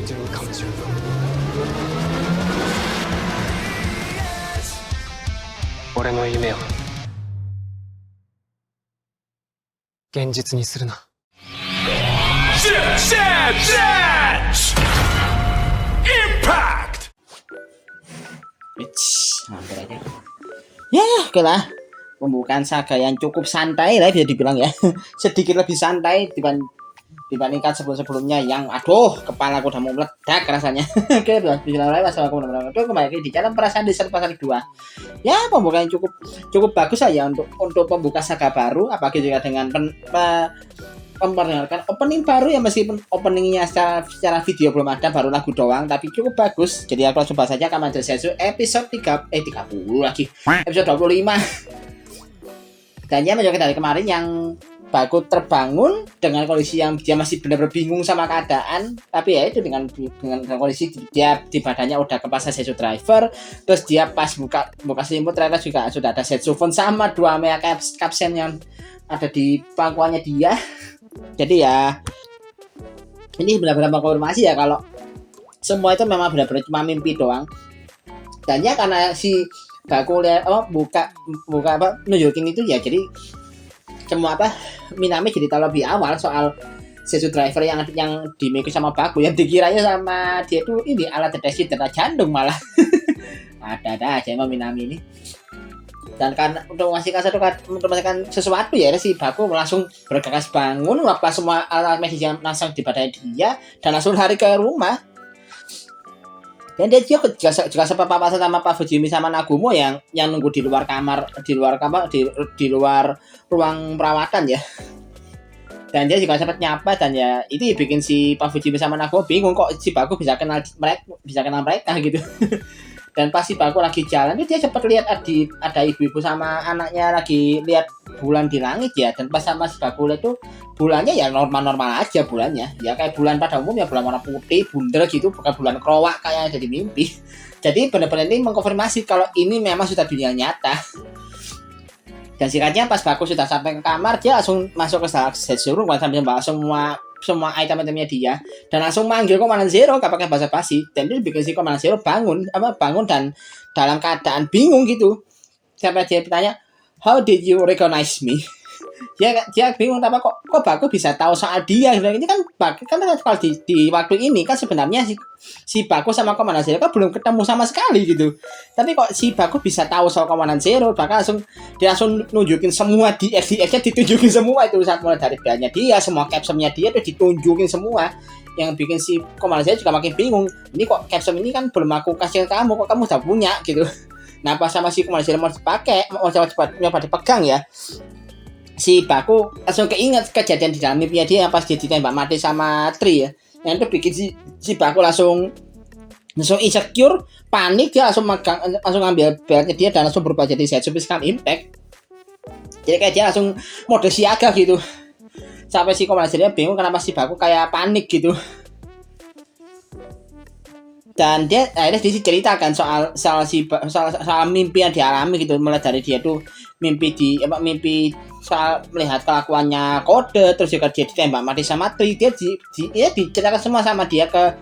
てるかもしれない俺の夢を現実にするな。Impact! Hampir aja. Ya, oke lah. Pembukaan saga yang cukup santai lah bisa dibilang ya. Sedikit lebih santai dibandingkan sebelum-sebelumnya yang kepala aku udah mau meledak rasanya. Oke, bismillahirrahmanirrahim. Assalamualaikum warahmatullahi wabarakatuh. Kembali lagi di channel Perasaan Desa pasal 2. Ya, pembukaan yang cukup bagus aja untuk pembuka saga baru, apalagi juga dengan memperkenalkan opening baru ya, meskipun openingnya secara video belum ada, baru lagu doang, tapi cukup bagus. Jadi aku langsung bahas saja Kamen Rider Senzu episode 30 lagi, episode 25. Dan dia menunjukkan dari kemarin yang Baku terbangun dengan kondisi yang dia masih benar-benar bingung sama keadaan, tapi ya itu dengan kondisi dia di badannya udah kepasang Senzu Driver, terus dia pas buka selimut ternyata juga sudah ada Senzu Phone sama dua Mea Capsen yang ada di pangkuannya dia. Jadi ya ini benar-benar mengkonfirmasi ya kalau semua itu memang benar-benar cuma mimpi doang. Dan ya karena si Baku lihat buka nunjukin itu ya, jadi semua Minami jadi tahu lebih awal soal Senzu Driver yang dimiliki sama Baku, yang dikiranya sama dia tuh ini alat deteksi darah jantung malah. Ada aja emang Minami ini. Dan karena untuk memastikan sesuatu ya, si Baku langsung bergegas bangun, melakukan semua alat medis yang langsung di badan dia dan langsung lari ke rumah. Dan dia juga sempat papasan sama Pak Fujimi sama Nagumo yang nunggu di luar kamar, di luar ruang perawatan ya. Dan dia juga sempat nyapa, dan ya itu bikin si Pak Fujimi sama Nagumo bingung kok si Baku bisa kenal mereka gitu. Dan pas si Baku lagi jalan, dia sempat lihat ada ibu-ibu sama anaknya lagi lihat bulan di langit ya. Dan pas sama si Baku lihat tuh bulannya ya normal-normal aja bulannya. Ya kayak bulan pada umumnya, bulan warna putih, bundel gitu, bukan bulan kerowak kayak yang ada di mimpi. Jadi benar-benar ini mengkonfirmasi kalau ini memang sudah dunia nyata. Dan singkatnya pas Baku sudah sampai ke kamar, dia langsung masuk ke Senzu Room sambil membawa semua item-itemnya dia, dan langsung manggil Komandan Zero gak pakai basa-basi. Dan dia bikin si Komandan Zero bangun dan dalam keadaan bingung gitu. Sampai dia bertanya, "How did you recognize me?" Dia bingung, tapi kok Baku bisa tahu soal dia. Ini kan kalau di waktu ini kan sebenarnya si Baku sama Komandan Zero kan belum ketemu sama sekali gitu. Tapi kok si Baku bisa tahu soal Komandan Zero, bahkan dia langsung nunjukin semua DX-nya ditunjukin semua itu, saat mulai dari bandnya dia, semua capsule-nya dia tuh ditunjukin semua. Yang bikin si Komandan Zero juga makin bingung. Ini kok capsule ini kan belum aku kasih ke kamu, kok kamu udah punya gitu. Nah, pas sama si Komandan Zero mau coba dipegang ya, si Baku langsung keinget kejadian di dalam mimpinya dia yang pas dia ditembak mati sama Tri ya. Yang itu bikin si Baku langsung insecure, panik, dia langsung ngambil beltnya dia dan langsung berubah jadi Senzu Physical Impact. Jadi kayak dia langsung mode siaga gitu. Sampai si Komandan Zero bingung kenapa si Baku kayak panik gitu. Dan dia akhirnya diceritakan soal mimpi yang dialami gitu, mulai dari dia tuh mimpi soal melihat kelakuannya Kode, terus juga dia ditembak mati sama Tri. Dia diceritakan semua sama dia ke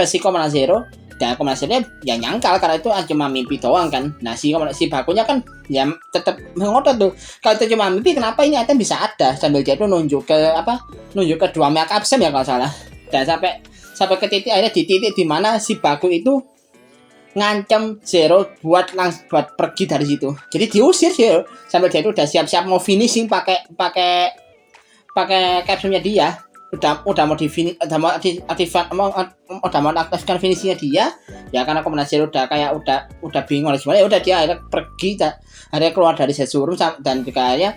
si Komandan Zero. Dan Komandan Zero ya nyangkal karena itu cuma mimpi doang kan. Nah si Bakunya kan ya tetap ngotot tuh, kalau itu cuma mimpi kenapa ini item bisa ada, sambil dia tuh nunjuk ke dua Mea Capsen ya kalau salah. Dan sampai ke titik akhirnya di titik di mana si Baku itu ngancam Zero buat pergi dari situ. Jadi diusir Zero sampai dia itu udah siap-siap mau finishing pakai capsule-nya dia. Udah mau aktifkan finishingnya dia. Ya karena Komandan Zero udah bingung harus gimana. Ya udah dia akhirnya pergi, akhirnya keluar dari Senzu Room, dan juga akhirnya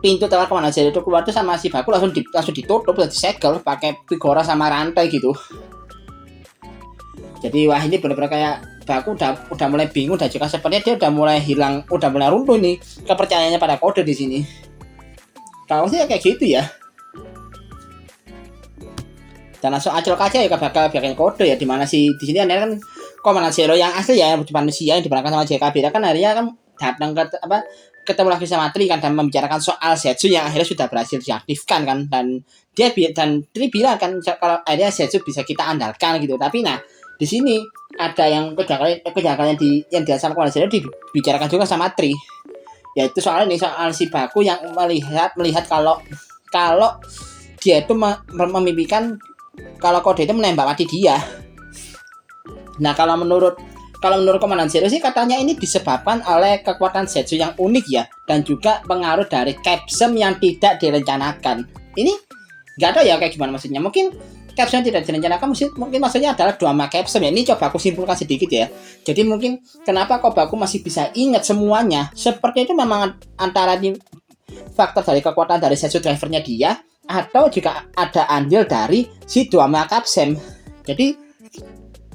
pintu tempat Komandan Zero itu keluar tuh sama si Baku langsung ditutup dan disegel pakai pigora sama rantai gitu. Jadi wah ini benar-benar kayak Baku udah mulai bingung, dan juga sepertinya dia udah mulai runtuh nih kepercayaannya pada Kode di sini. Kalau sih kayak gitu ya. Dan langsung acel kaca ya bakal bikin Kode ya, dimana di sini kan Komandan Zero yang asli ya, yang manusia yang diperankan sama JKB kan akhirnya kan datang ketemu lagi sama Tri kan, dan membicarakan soal Zetsu yang akhirnya sudah berhasil diaktifkan kan, dan Tri bilang kan kalau akhirnya Zetsu bisa kita andalkan gitu. Tapi nah di sini ada yang kejanggalan yang dirasakan oleh Zetsu dibicarakan juga sama Tri, yaitu soal si Baku yang melihat kalau dia itu memimpikan kalau Kode itu menembak mati dia. Nah kalau menurut Komandan Zero sih katanya ini disebabkan oleh kekuatan Zetsu yang unik ya, dan juga pengaruh dari Capsem yang tidak direncanakan. Ini nggak tahu ya kayak gimana maksudnya. Mungkin Capsem yang tidak direncanakan mungkin maksudnya adalah Dwama Capsem ya. Ini coba aku simpulkan sedikit ya. Jadi mungkin kenapa Kobaku masih bisa ingat semuanya, seperti itu memang antara di faktor dari kekuatan dari Zetsu drivernya dia, atau juga ada andil dari si Dwama Capsem. Jadi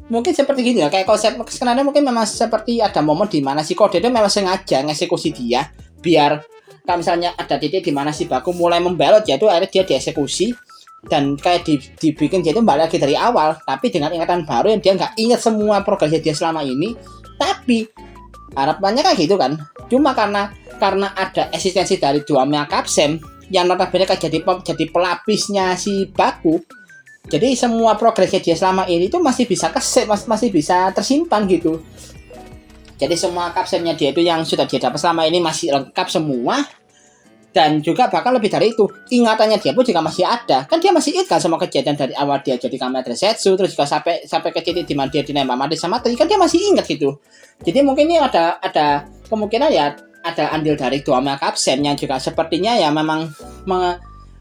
mungkin seperti gini ya, kayak konsep sebenarnya mungkin memang seperti ada momen di mana si Kode itu memang sengaja ngeksekusi dia biar kalau misalnya ada titik di mana si Baku mulai membelot, yaitu akhirnya dia dieksekusi dan kayak dibikin dia itu balik lagi dari awal, tapi dengan ingatan baru yang dia nggak ingat semua progresnya dia selama ini. Tapi harapannya kayak gitu kan, cuma karena ada eksistensi dari Dwama Capsem yang notabene kayak jadi pelapisnya si Baku. Jadi semua progresnya dia selama ini itu masih bisa masih bisa tersimpan gitu. Jadi semua kapsemnya dia itu yang sudah dia dapat selama ini masih lengkap semua. Dan juga bahkan lebih dari itu, ingatannya dia pun juga masih ada. Kan dia masih ingat kan sama kejadian dari awal dia jadi Kamen Zetsu, terus juga sampai ke titik di mana dia dinembak mati sama Tri, kan dia masih ingat gitu. Jadi mungkin ini ada kemungkinan ya ada andil dari Dwama Capsem yang juga sepertinya ya memang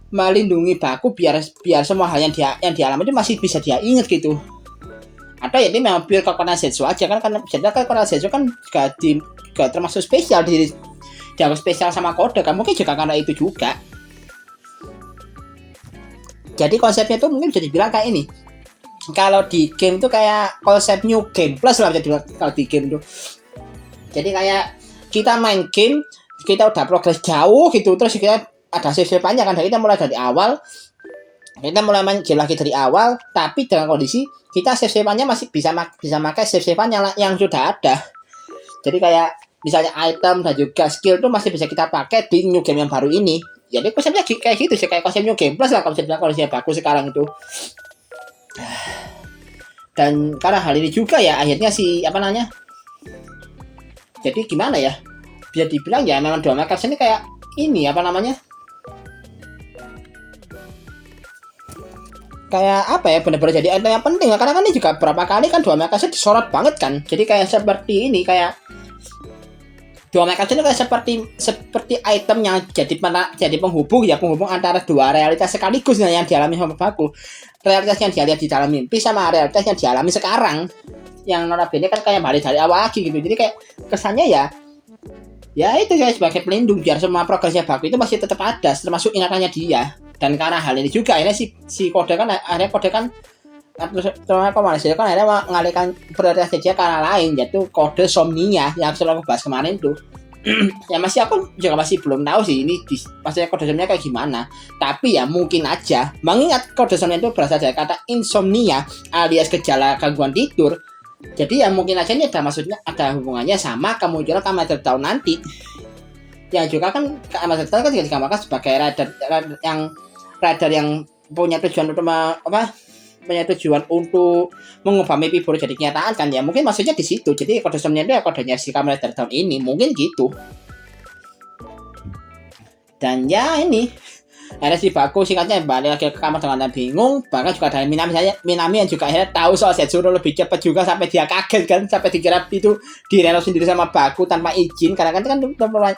melindungi Baku biar semua hal yang dialami itu masih bisa dia ingat gitu. Atau ya ini memang pure kekuatan Zetsu aja kan, karena kekuatan Zetsu kan juga termasuk spesial dianggap spesial sama Kode kan, mungkin juga karena itu juga. Jadi konsepnya tuh mungkin bisa dibilang kayak ini. Kalau di game itu kayak konsep New Game Plus lah bisa dibilang kalau di game itu. Jadi kayak kita main game, kita udah progres jauh gitu, terus kita ada save-save-nya kan, kita mulai dari awal, kita mulai main game lagi dari awal, tapi dengan kondisi kita save-save-nya masih bisa pakai save-save-nya yang sudah ada. Jadi kayak misalnya item dan juga skill itu masih bisa kita pakai di new game yang baru ini. Jadi konsepnya kayak gitu sih, kayak konsep New Game Plus lah konsepnya Baku sekarang itu. Dan karena hal ini juga ya akhirnya jadi gimana ya, bisa dibilang ya memang Dwama Capsem ini kayak ini benar-benar jadi item yang penting karena kan ini juga berapa kali kan Dwama Capsem disorot banget kan. Jadi kayak seperti ini, kayak Dwama Capsem itu kayak seperti item yang jadi penghubung antara dua realitas sekaligus yang dialami sama Baku. Realitas yang dia lihat di dalam mimpi sama realitas yang dialami sekarang, yang notabene kan kayak balik dari awal lagi gitu. Jadi kayak kesannya ya itu ya sebagai pelindung biar semua progresnya Baku itu masih tetap ada, termasuk ingatannya dia. Dan karena hal ini juga akhirnya si Kode kan terutama Komandan kan akhirnya mengalihkan prioritas dia ke arah lain, yaitu kode Somnia yang selalu bahas kemarin tuh. Ya aku juga masih belum tahu sih ini maksudnya kode Somnia kayak gimana. Tapi ya mungkin aja mengingat kode Somnia itu berasal dari kata insomnia alias gejala gangguan tidur. Jadi ya mungkin aja ini ada hubungannya sama kemunculan Kamen Rider tahun nanti. Yang juga kan Kamen Rider kan juga digambarkan sebagai rider yang punya tujuan untuk mengubah mimpi buruk jadi kenyataan kan ya, mungkin maksudnya di situ. Jadi kode Somnia itu ya kodenya si Kamen Rider tahun ini, mungkin gitu. Dan ya ini akhirnya si Baku singkatnya balik lagi ke kamar dengan bingung. Bahkan juga dari Minami yang juga akhirnya tahu soal Zetsuro lebih cepat juga, sampai dia kaget kan, sampai dikira itu direnov sendiri sama Baku tanpa izin, karena kan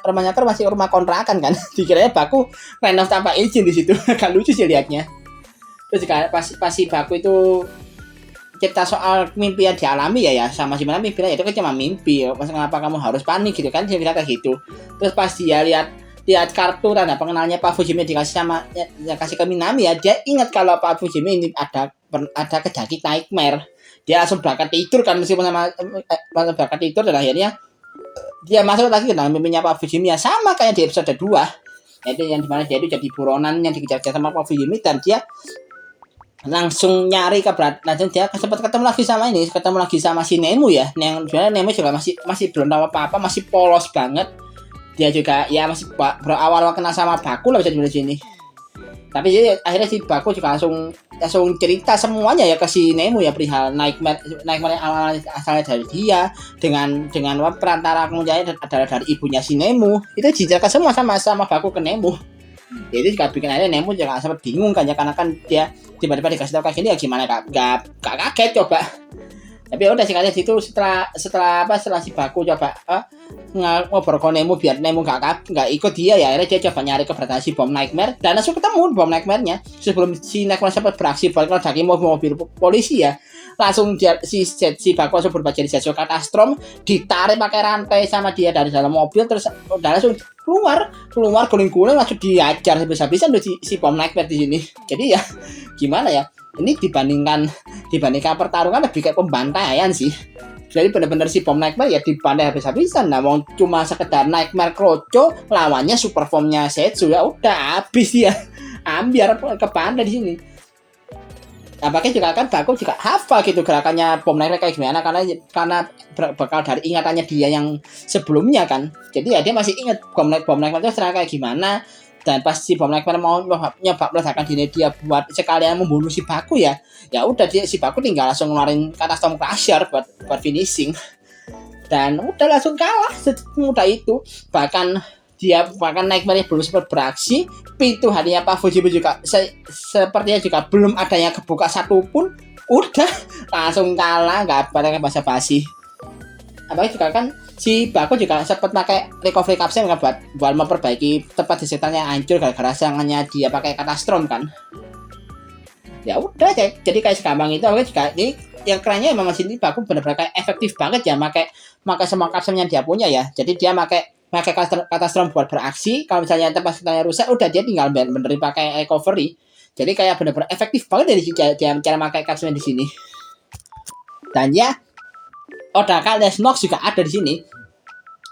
rumahnya kan masih rumah kontrakan kan. Dikiranya Baku renov tanpa izin di situ. Agak lucu sih liatnya. Terus juga pas si Baku itu cerita soal mimpi yang dialami ya sama si Minami bilang itu kan cuma mimpi, masa kenapa kamu harus panik gitu kan, dia bilang kayak gitu. Terus pas dia lihat kartu tanda pengenalnya Pak Fujimi dikasih kasih ke Minami ya, dia ingat kalau Pak Fujimi ini ada kejadian nightmare. Dia langsung berangkat tidur kan, meskipun berangkat tidur, dan akhirnya dia masuk lagi ke dalam mimpinya Pak Fujimi ya, sama kayak di episode 2, yaitu yang dimana dia itu jadi buronan yang dikejar-kejar sama Pak Fujimi, dan dia langsung nyari langsung dia sempat ketemu lagi sama si Nemu ya, yang sebenarnya Nemu juga masih belum tahu apa-apa, masih polos banget. Dia juga ya masih berawal kenal sama Baku lah bisa dibilang sini. Tapi jadi akhirnya si Baku juga langsung cerita semuanya ya ke si Nemu ya, perihal Nightmare yang awal asalnya dari dia, dengan perantara kemudian adalah dari ibunya si Nemu. Itu dijelaskan semua sama Baku ke Nemu. Jadi juga bikin akhirnya Nemu juga sempat bingung kan ya, karena kan dia tiba-tiba dikasih tahu kayak gini ya gimana, gak kaget coba. Tapi udah sih kayak situ setelah si Baku coba ngobrol ke Nemu biar Nemu gak ikut dia ya, akhirnya dia coba nyari keberadaan si bom Nightmare dan langsung ketemu bom Nightmare-nya. Sebelum si Nightmare sempat beraksi balik dari mobil polisi ya, langsung si Baku langsung berubah jadi Zetsu Catastrom, ditarik pakai rantai sama dia dari dalam mobil, terus udah langsung keluar guling-guling, langsung diajar habis-habisan si bom Nightmare di sini. Jadi ya gimana ya, ini dibandingkan pertarungan lebih kayak pembantaian sih. Jadi benar-benar si bom Nightmare ya dibantai habis-habisan. Nah, mau cuma sekedar Nightmare kroco, lawannya super formnya Zetsu, ya udah habis dia. Ambiar kebantai di sini. Apakah juga kan Baku juga hafal gitu gerakannya bom Nightmare kayak gimana, karena bakal dari ingatannya dia yang sebelumnya kan. Jadi ya dia masih ingat bom Nightmare itu serangan kayak gimana. Dan pas si bom Nightmare mau nyoba meledakan diri dia buat sekalian membunuh si Baku ya udah si Baku tinggal langsung ngeluarin Catastrom Crusher buat finishing, dan udah langsung kalah semudah itu. Bahkan Nightmare belum sempat beraksi, pintu hatinya Pak Fujimi juga sepertinya juga belum adanya kebuka satupun, udah langsung kalah, nggak ada basa-basi. Apalagi juga kan si Baku juga sempat pakai recovery capsule buat memperbaiki tempat disetan yang hancur gara-gara serangannya dia pakai Catastrom kan. Ya udah, jadi kayak segampang itu. Aku juga ini yang kerennya memang sini Baku benar-benar kayak efektif banget ya, pakai semua kapsul yang dia punya ya. Jadi dia pakai Catastrom buat beraksi, kalau misalnya tempat disetannya rusak udah dia tinggal benerin pakai recovery. Jadi kayak benar-benar efektif banget dari dia cara pakai kapsulnya di sini. Dan ya Odaka Lesnox juga ada di sini.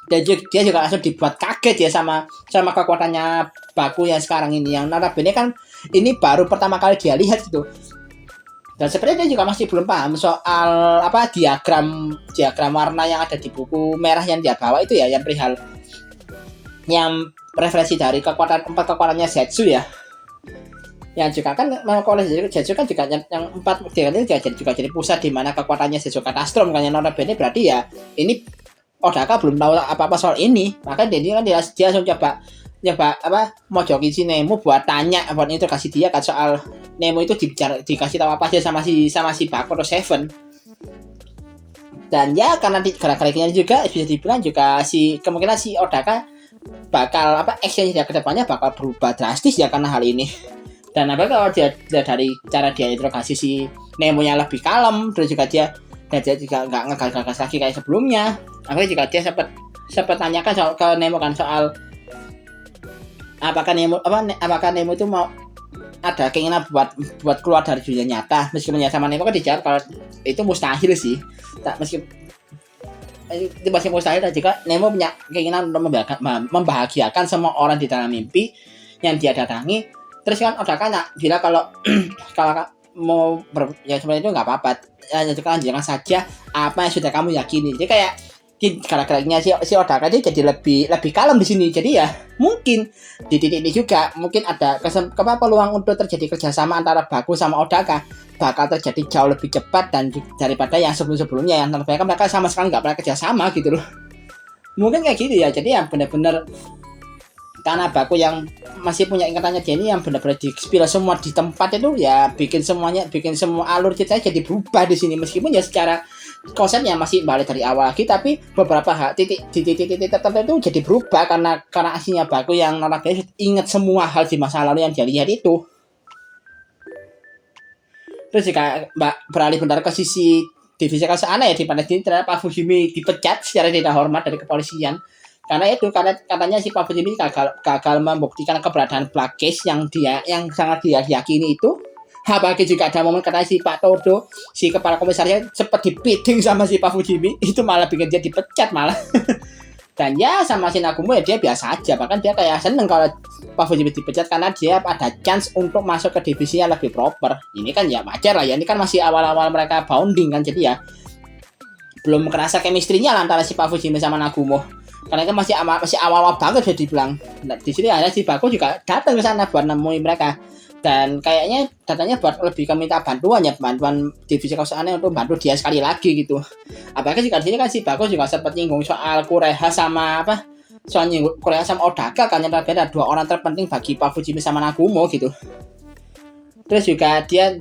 Dan dia juga langsung dibuat kaget ya sama kekuatannya Baku yang sekarang ini, yang notabene kan ini baru pertama kali dia lihat gitu. Dan sebenarnya dia juga masih belum paham soal diagram warna yang ada di buku merah yang dia bawa itu ya, yang perihal yang referensi dari kekuatannya Zetsu ya. Yang juga kan Zetsu kan juga yang 4 dia juga jadi pusat di mana kekuatannya Zetsu Catastrom kan, yang notabene berarti ya ini Odaka belum tahu apa-apa soal ini. Maka dia langsung coba mojokin si Nemu buat tanya, buat itu kasih dia kan soal Nemu itu dikasih tahu apa aja sama si Baku atau Seven. Dan ya karena gara-gara ini juga bisa dibilang juga kemungkinan si Odaka bakal action dia ke depannya bakal berubah drastis ya karena hal ini. Dan kalau dia dari cara dia interogasi si Nemo-nya lebih kalem, terus juga dia juga nggak ngegas lagi kayak sebelumnya. Akhirnya juga dia sempat tanyakan soal ke Nemo kan soal apakah Nemo itu mau ada keinginan buat keluar dari dunia nyata. Meskipun ya sama Nemo kan dijawab kalau itu mustahil sih. Itu masih mustahil, dan juga Nemo punya keinginan untuk membahagiakan semua orang di dalam mimpi yang dia datangi. Terus kan Odaka bilang kalau mau ya sebenarnya itu nggak apa-apa, jangan saja apa yang sudah kamu yakini. Jadi kayak gara-garanya si Odaka itu jadi lebih kalem di sini. Jadi ya mungkin di titik ini juga mungkin ada peluang untuk terjadi kerjasama antara Baku sama Odaka bakal terjadi jauh lebih cepat dan daripada yang sebelum-sebelumnya yang mereka sama sekali nggak pernah kerjasama gitu loh. Mungkin kayak gitu ya. Jadi yang benar-benar karena Baku yang masih punya ingatannya dia ini yang benar-benar di-spill semua di tempat itu ya, bikin semua alur ceritanya jadi berubah di sini. Meskipun ya secara konsepnya masih balik dari awal lagi, tapi beberapa titik tertentu itu jadi berubah karena aslinya Baku yang notabene ingat semua hal di masa lalu yang dia lihat itu. Terus jika beralih bentar ke sisi divisi kesana ya, di mana ternyata Pak Fujimi dipecat secara tidak hormat dari kepolisian. Karena katanya si Pak Fujimi gagal membuktikan keberadaan Black Case yang sangat dia yakini itu. Apalagi juga ada momen katanya si Pak Todo, si kepala komisarisnya sempat dipiting sama si Pak Fujimi, itu malah bikin dia dipecat malah. Dan ya sama si Nagumo ya dia biasa aja, bahkan dia kayak seneng kalau Pak Fujimi dipecat karena dia ada chance untuk masuk ke divisi yang lebih proper. Ini kan ya wajar lah ya, ini kan masih awal-awal mereka bonding kan, jadi ya belum kerasa chemistry-nya lah antara si Pak Fujimi sama Nagumo. Karena kan masih awal-awal banget bisa dibilang. Nah, di sini ada si Baku juga datang ke sana buat nemuin mereka. Dan kayaknya datanya buat lebih ke minta bantuan divisi kekuasaannya untuk bantu dia sekali lagi gitu. Apalagi jika di sini kan si Bagus juga sempat nyinggung soal Kureha sama soal nyinggung Kureha sama Odaka kan, yang ada dua orang terpenting bagi Pak Fujimi sama Nagumo gitu. Terus juga dia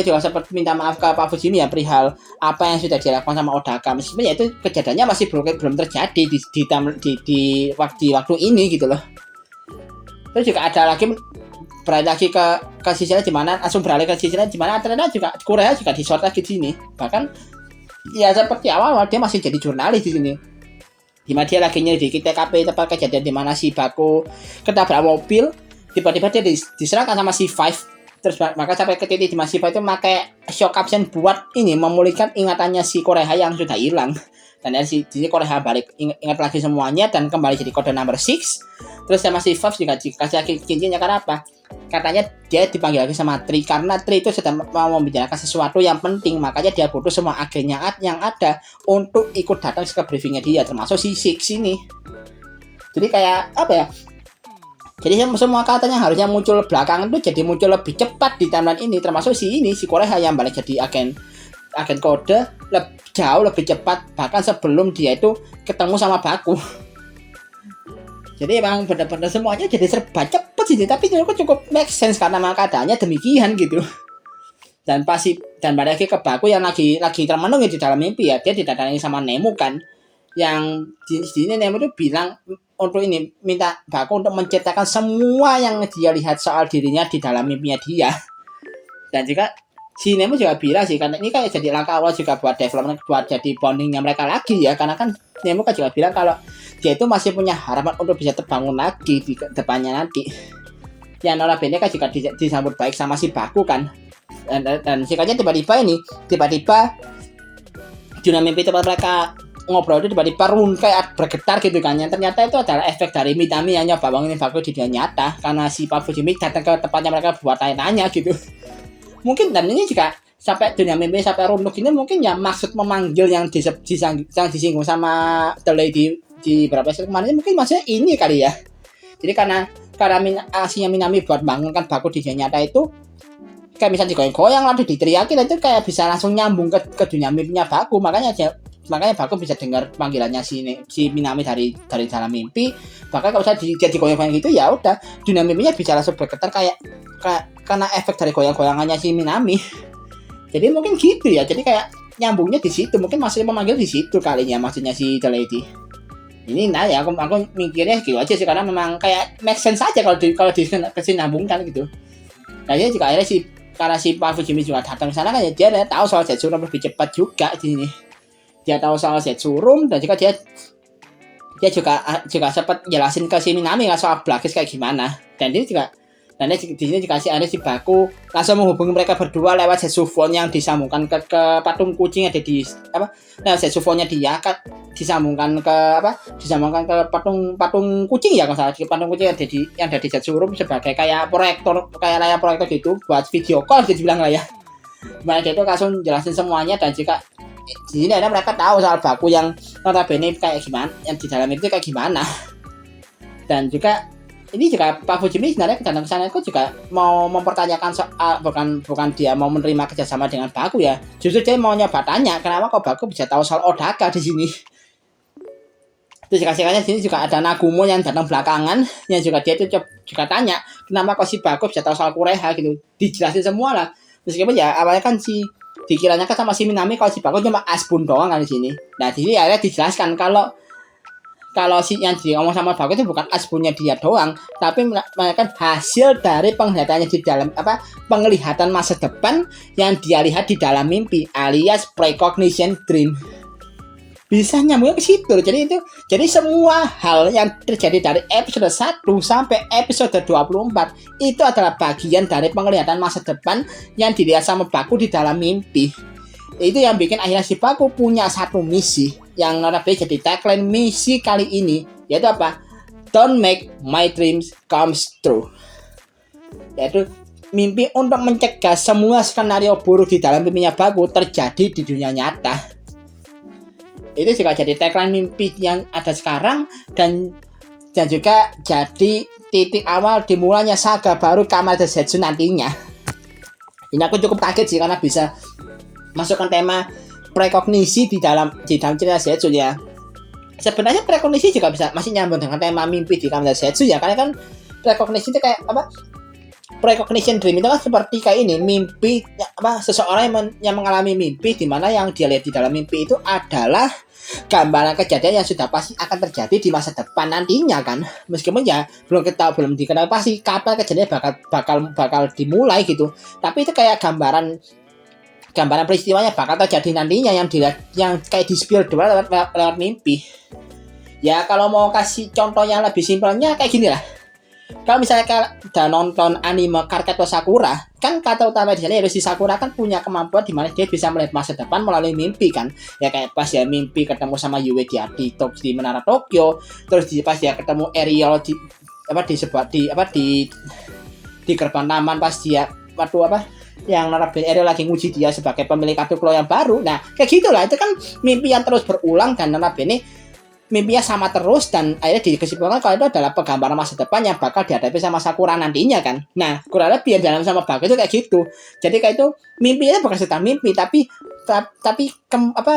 juga sempat minta maaf ke Pak Fujimi ya perihal apa yang sudah dilakukan sama Odaka. Meskipun ya itu kejadiannya masih belum terjadi di waktu ini gitu loh. Terus juga ada lagi beralih lagi ke sisi lain, di mana langsung beralih ke sisi lain, di mana ternyata juga Korea juga di short lagi di sini. Bahkan ya seperti awal dia masih jadi jurnalis di sini. Di mana dia lagi nyelidiki TKP tempat kejadian di mana si Baku ketabrak mobil, tiba-tiba dia diserahkan sama si Five. Terus maka sampai ke titik di mana si Five itu pakai shock absen buat ini memulihkan ingatannya si Korea yang sudah hilang. Dan dari sini Korea balik ingat lagi semuanya dan kembali jadi kode number 6. Terus sama si Five juga dikasih lagi cincinnya karena apa? Katanya dia dipanggil lagi sama Tri karena Tri itu sedang mau membicarakan sesuatu yang penting, makanya dia butuh semua agennya yang ada untuk ikut datang ke briefingnya dia, termasuk si Six ini. Jadi kayak apa ya? Jadi semua katanya harusnya muncul belakangan itu jadi muncul lebih cepat di timeline ini, termasuk si Korea yang balik jadi agen kode jauh lebih cepat, bahkan sebelum dia itu ketemu sama Baku. Jadi emang benar-benar semuanya jadi serba cepat sih, tapi itu cukup make sense karena memang keadaannya demikian gitu. Dan balik lagi ke Baku yang lagi termenung di dalam mimpi ya, dia didatangi sama Nemu kan, yang di sini Nemu itu bilang untuk ini minta Baku untuk menceritakan semua yang dia lihat soal dirinya di dalam mimpinya dia. Dan juga si Nemo juga bilang sih, karena ini kayak jadi langkah awal juga buat development, buat jadi bondingnya mereka lagi ya, karena kan Nemo kan juga bilang kalau dia itu masih punya harapan untuk bisa terbangun lagi di depannya nanti. Yang notabene kan juga disambut baik sama si Baku kan, dan sikapnya tiba-tiba dunia mimpi tempat mereka ngobrol itu tiba-tiba kayak bergetar gitu kan, yang ternyata itu adalah efek dari Minami yang nyoba bangunin Baku di dunia nyata karena si Pak Fujimi datang ke tempatnya mereka buat tanya-tanya gitu. Mungkin dan ini juga sampai dunia mimpi sampai runtuh ini mungkin ya maksud memanggil yang disinggung sama The Lady di beberapa episode kemarin mungkin maksudnya ini kali ya. Jadi karena aksinya Minami buat bangunkan Baku di dunia nyata itu kayak misalnya digoyang-goyang lalu diteriaki, dan itu kayak bisa langsung nyambung ke dunia mimpinya Baku, makanya Baku bisa dengar panggilannya si Minami dari dalam mimpi. Bahkan kalau saya jadi goyang-goyang gitu ya udah dunia mimpinya bisa langsung bergetar kayak karena efek dari goyang-goyangannya si Minami. Jadi mungkin gitu ya. Jadi kayak nyambungnya di situ. Mungkin maksudnya memanggil di situ kalinya maksudnya si The Lady. Ini nah ya aku mikirnya gitu aja sih, karena memang kayak make sense aja kalau disinambungkan gitu. Nah ini juga akhirnya karena si Pak Fujimi juga datang ke sana kan ya, dia tahu soal Zetsurum lebih cepat juga di sini. Dia tahu soal Zetsurum dan juga dia juga sempat jelasin ke si Minami kan soal Blacklist kayak gimana. Dan di sini dikasih ada si Baku langsung menghubungi mereka berdua lewat Zetsufone yang disambungkan ke patung kucing yang ada di nah Zetsufone-nya dia kan disambungkan ke patung kucing ya kalau salah, patung kucing yang ada di Zetsurum sebagai kayak layar proyektor gitu buat video call gitu bilang lah ya. Dimana dia itu langsung jelasin semuanya, dan juga di sini ada mereka tahu soal Baku yang notabene kayak gimana, yang di dalam itu kayak gimana. Dan juga ini juga Pak Fujimi sebenarnya datang ke sana itu juga mau mempertanyakan soal bukan dia mau menerima kerjasama dengan Baku ya, justru dia mau nyoba tanya kenapa kok Baku bisa tahu soal Odaka di sini. Terus kasih-kasih di sini juga ada Nagumo yang datang belakangan, yang juga dia itu juga tanya kenapa kok si Baku bisa tahu soal Kureha gitu, dijelasin semua lah. Meskipun ya awalnya kan dikiranya kan sama si Minami kalau si Baku cuma asbun doang kan di sini. Nah di sini akhirnya dijelaskan kalau si yang diomong sama Baku itu bukan asbunnya dia doang, tapi mereka hasil dari penglihatannya di dalam penglihatan masa depan yang dia lihat di dalam mimpi alias precognition dream. Bisa nyambungnya ke situ. Jadi semua hal yang terjadi dari episode 1 sampai episode 24 itu adalah bagian dari penglihatan masa depan yang dilihat sama Baku di dalam mimpi. Itu yang bikin akhirnya si Baku punya satu misi yang notabene jadi tagline misi kali ini, yaitu apa? Don't make my dreams comes true. Yaitu mimpi untuk mencegah semua skenario buruk di dalam mimpinya Baku terjadi di dunia nyata. Itu juga jadi tagline mimpi yang ada sekarang dan juga jadi titik awal dimulainya saga baru Kamen Rider Zetsu nantinya. Ini aku cukup kaget sih karena bisa masukkan tema prekognisi di dalam cerita Zetsu ya. Sebenarnya prekognisi juga bisa masih nyambung dengan tema mimpi di Kamen Rider Zetsu ya, karena kan prekognisi itu kayak apa? Precognition dream itu kan seperti kayak ini, mimpi seseorang yang mengalami mimpi di mana yang dia lihat di dalam mimpi itu adalah gambaran kejadian yang sudah pasti akan terjadi di masa depan nantinya kan, meskipun ya belum dikenal pasti kapan kejadiannya bakal dimulai gitu, tapi itu kayak gambaran peristiwanya bakal terjadi nantinya yang dilihat, yang kayak di spill lewat mimpi. Ya kalau mau kasih contoh yang lebih simpelnya kayak gini lah. Kalau misalnya kalian udah nonton anime Cardcaptor Sakura, kan kata utama di sini si Sakura kan punya kemampuan di mana dia bisa melihat masa depan melalui mimpi kan. Ya kayak pas dia mimpi ketemu sama Yue di Menara Tokyo, terus pas dia ketemu Ariel di gerbang taman pas dia yang notabene Ariel lagi nguji dia sebagai pemilik kartu Claw yang baru. Nah, kayak gitulah, itu kan mimpi yang terus berulang dan notabene mimpinya sama terus, dan akhirnya dikesimpulan kalau itu adalah penggambaran masa depan yang bakal dihadapi sama Sakura nantinya kan. Nah, kurang lebih yang dalam sama Baku itu kayak gitu. Jadi kayak itu mimpinya bukan sekedar mimpi, tapi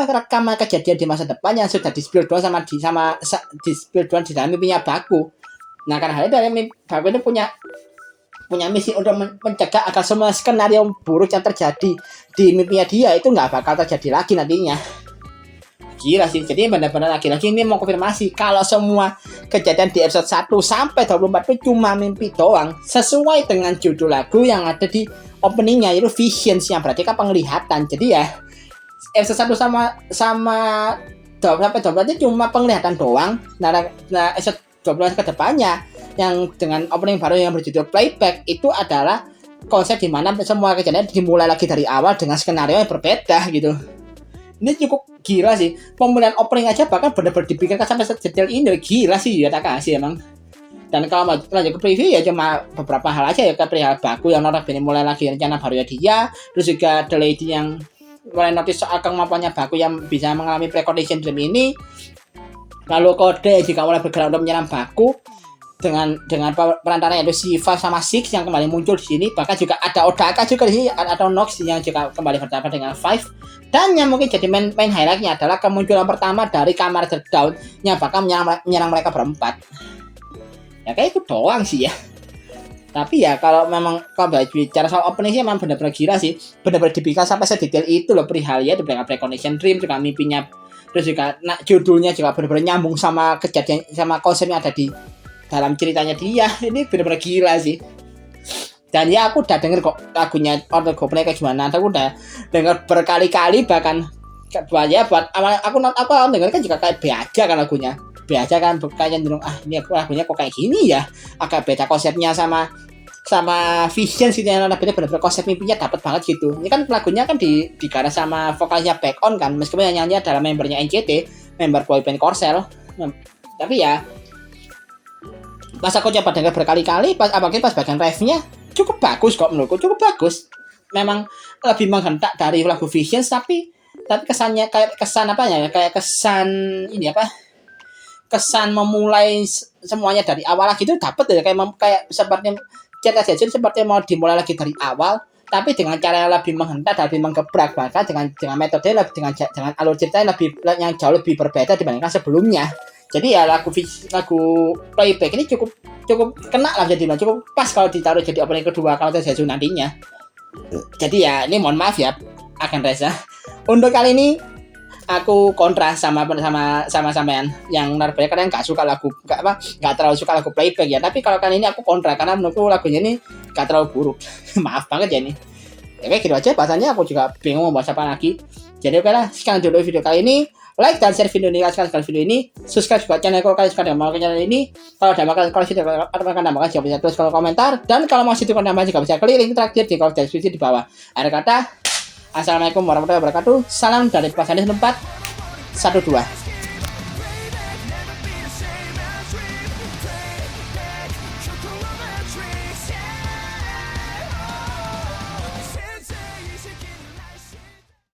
rekaman kejadian di masa depan yang sudah di-spill doang di-spill doang di dalam mimpinya Baku. Nah, karena hal itu dari Baku itu punya misi untuk mencegah agar semua skenario buruk yang terjadi di mimpinya dia itu nggak bakal terjadi lagi nantinya. Gila sih, jadi benar-benar lagi-lagi ini mau konfirmasi kalau semua kejadian di episode 1 sampai 24 itu cuma mimpi doang, sesuai dengan judul lagu yang ada di openingnya, yaitu Visions, yang berarti kan penglihatan. Jadi ya episode 1 sama 24 itu cuma penglihatan doang. Nah episode 12 ke depannya yang dengan opening baru yang berjudul Playback itu adalah konsep dimana semua kejadian dimulai lagi dari awal dengan skenario yang berbeda gitu. Ini cukup gila sih, pemulihan opening aja bahkan benar-benar dipikirkan sampai sedetail ini. Gila sih ya, tak kasih emang. Dan kalau lanjut ke preview ya cuma beberapa hal aja ya, kayak perihal Baku yang notabene mulai lagi rencana baru ya dia, terus juga The Lady yang mulai notice soal kemampuannya Baku yang bisa mengalami precognition dream ini. Lalu Kode jika mulai bergerak untuk menyerang Baku dengan perantaranya itu Shiva sama Six yang kembali muncul di sini. Bahkan juga ada Odaka juga di sini, atau Nox yang juga kembali bertambah dengan Five. Dan yang mungkin jadi main highlightnya adalah kemunculan pertama dari Kamen Rider Dawn yang bakal menyerang mereka berempat. Ya kayak itu doang sih ya. Tapi ya kalau bicara soal opening sih memang benar-benar gila sih, benar-benar dibikin sampai sedetail itu loh perihal ya, dengan Precognition Dream juga mimpinya, terus juga judulnya juga benar-benar nyambung sama kejadian sama konsep yang ada di dalam ceritanya dia. Ini benar-benar gila sih. Dan ya aku udah denger kok lagunya Order Goblin kayak gimana. Aku udah denger berkali-kali, bahkan buat aku denger kan juga kayak B aja kan lagunya. B aja kan kayaknya cenderung ini lagunya kok kayak gini ya. Agak beda konsepnya sama Vision sih, yang benar-benar konsep mimpinya dapat banget gitu. Ini kan lagunya kan digarap sama vokalnya Back On kan, meskipun yang nyanyi adalah membernya NCT, member boyband Korsel. Tapi ya pas aku coba denger berkali-kali, apalagi pas bagian refnya cukup bagus kok menurutku, cukup bagus. Memang lebih menghentak dari lagu Visions, tapi kesannya kayak kesan kesan memulai semuanya dari awal lagi itu dapat ya, kayak seperti cerita Zetsu seperti mau dimulai lagi dari awal, tapi dengan cara yang lebih menghentak dan lebih menggebrak, bahkan dengan metode dengan alur cerita yang jauh lebih berbeda dibandingkan sebelumnya. Jadi ya lagu Playback ini cukup kena lah, jadi cukup pas kalau ditaruh jadi opening kedua kalau Zetsu nantinya. Jadi ya ini mohon maaf ya Akan Reza, untuk kali ini aku kontra sama sampean yang narbaya karena nggak terlalu suka lagu Playback ya. Tapi kalau kali ini aku kontra karena menurutku lagunya ini nggak terlalu buruk. Maaf banget ya ini. Ya kayak gitu aja bahasanya, aku juga bingung mau bahas apa lagi. Jadi oke lah, sekian dulu video kali ini. Like dan share video ini, sekali video ini. Subscribe juga channel kalau kalian suka dengan channel ini. Kalau ada makan, kalau sudah akan nambahkan jangan bisa tulis kalau komentar. Dan kalau masih tukar nambah juga bisa klik link terakhir di kolom deskripsi di bawah. Akhir kata, assalamualaikum warahmatullahi wabarakatuh. Salam dari Pas Anies 412.